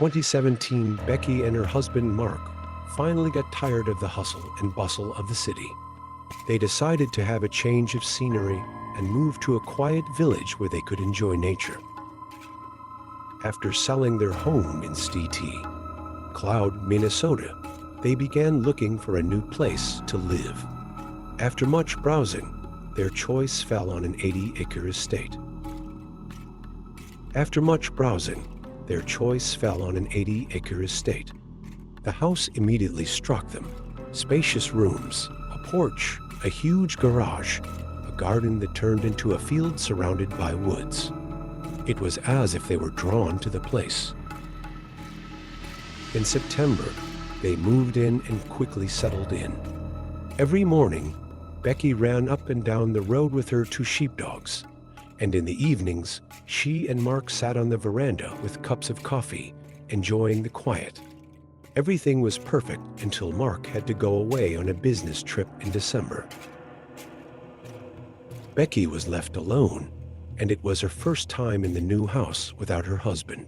2017, Becky and her husband Mark finally got tired of the hustle and bustle of the city. They decided to have a change of scenery and move to a quiet village where they could enjoy nature. After selling their home in St. Cloud, Minnesota, they began looking for a new place to live. After much browsing, their choice fell on an 80-acre estate. The house immediately struck them. Spacious rooms, a porch, a huge garage, a garden that turned into a field surrounded by woods. It was as if they were drawn to the place. In September, they moved in and quickly settled in. Every morning, Becky ran up and down the road with her two sheepdogs, and in the evenings, she and Mark sat on the veranda with cups of coffee, enjoying the quiet. Everything was perfect until Mark had to go away on a business trip in December. Becky was left alone, and it was her first time in the new house without her husband.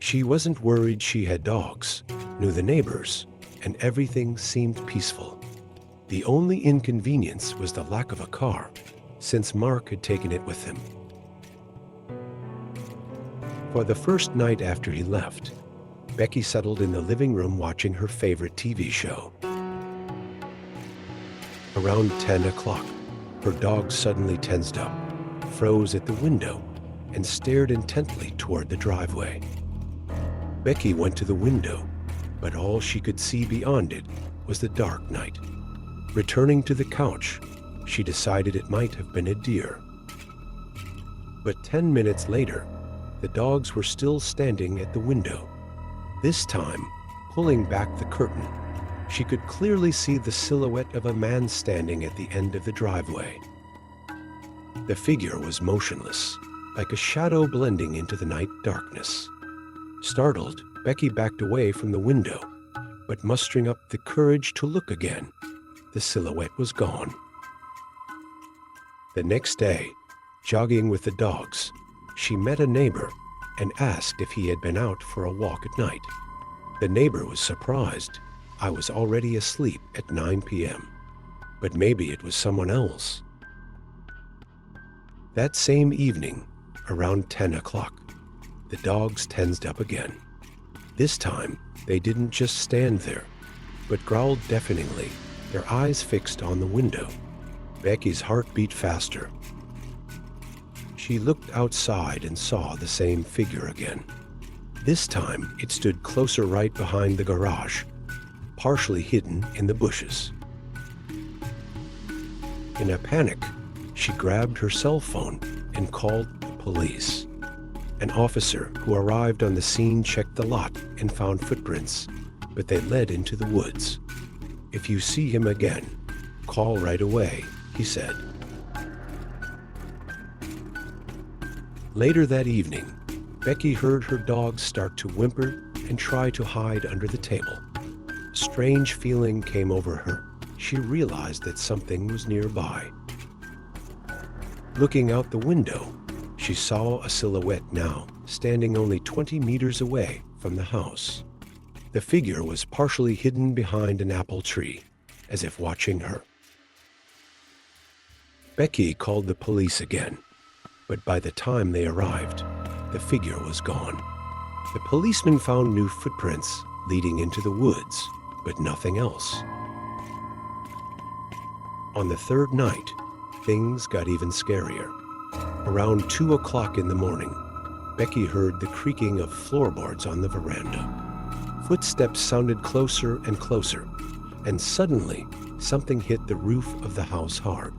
She wasn't worried. She had dogs, knew the neighbors, and everything seemed peaceful. The only inconvenience was the lack of a car, since Mark had taken it with him. For the first night after he left, Becky settled in the living room watching her favorite TV show. Around 10 o'clock, her dog suddenly tensed up, froze at the window, and stared intently toward the driveway. Becky went to the window, but all she could see beyond it was the dark night. Returning to the couch, she decided it might have been a deer. But 10 minutes later, the dogs were still standing at the window. This time, pulling back the curtain, she could clearly see the silhouette of a man standing at the end of the driveway. The figure was motionless, like a shadow blending into the night darkness. Startled, Becky backed away from the window, but mustering up the courage to look again, the silhouette was gone. The next day, jogging with the dogs, she met a neighbor and asked if he had been out for a walk at night. The neighbor was surprised. I was already asleep at 9 p.m., but maybe it was someone else. That same evening, around 10 o'clock, the dogs tensed up again. This time, they didn't just stand there, but growled deafeningly, their eyes fixed on the window. Becky's heart beat faster. She looked outside and saw the same figure again. This time, it stood closer right behind the garage, partially hidden in the bushes. In a panic, she grabbed her cell phone and called the police. An officer who arrived on the scene checked the lot and found footprints, but they led into the woods. "If you see him again, call right away," he said. Later that evening, Becky heard her dog start to whimper and try to hide under the table. A strange feeling came over her. She realized that something was nearby. Looking out the window, she saw a silhouette now, standing only 20 meters away from the house. The figure was partially hidden behind an apple tree, as if watching her. Becky called the police again, but by the time they arrived, the figure was gone. The policeman found new footprints leading into the woods, but nothing else. On the third night, things got even scarier. Around 2 o'clock in the morning, Becky heard the creaking of floorboards on the veranda. Footsteps sounded closer and closer, and suddenly something hit the roof of the house hard.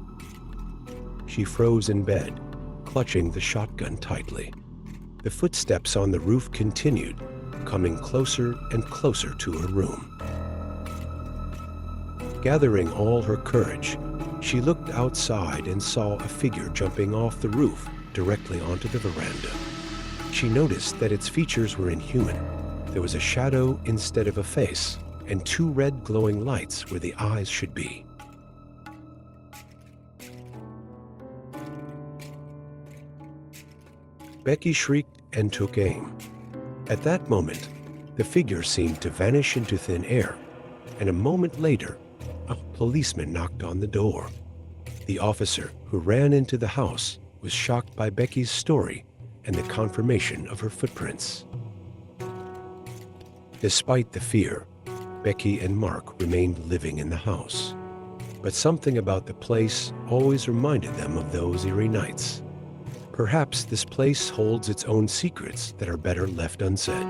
She froze in bed, clutching the shotgun tightly. The footsteps on the roof continued, coming closer and closer to her room. Gathering all her courage, she looked outside and saw a figure jumping off the roof directly onto the veranda. She noticed that its features were inhuman. There was a shadow instead of a face, and two red glowing lights where the eyes should be. Becky shrieked and took aim. At that moment, The figure seemed to vanish into thin air, and a moment later, a policeman knocked on the door. The officer who ran into the house was shocked by Becky's story and the confirmation of her footprints. Despite the fear, Becky and Mark remained living in the house. But something about the place always reminded them of those eerie nights. Perhaps this place holds its own secrets that are better left unsaid.